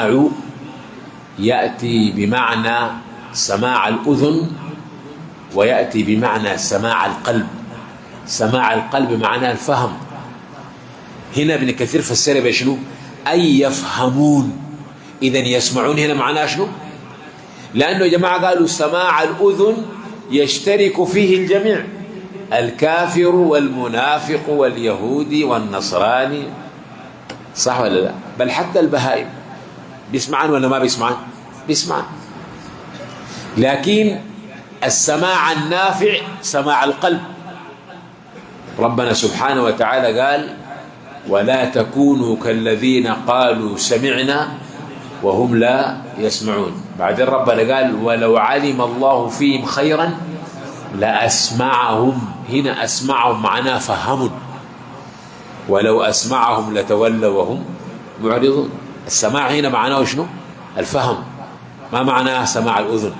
السماع يأتي بمعنى سماع الأذن، ويأتي بمعنى سماع القلب. سماع القلب معناه الفهم. هنا ابن كثير فسر بشنو؟ أي يفهمون. إذن يسمعون هنا معناه شنو؟ لأنه يا جماعة قالوا سماع الأذن يشترك فيه الجميع، الكافر والمنافق واليهودي والنصراني، صح ولا لا؟ بل حتى البهائم بيسمعان ولا ما بيسمعان؟ بيسمعان. لكن السماع النافع سماع القلب. ربنا سبحانه وتعالى قال ولا تكونوا كالذين قالوا سمعنا وهم لا يسمعون. بعدين ربنا قال ولو علم الله فيهم خيرا لأسمعهم. هنا أسمعهم معناه فهموا، ولو أسمعهم لتولوا وهم معرضون. السماع هنا معناه شنو؟ الفهم، ما معناه سماع الأذن.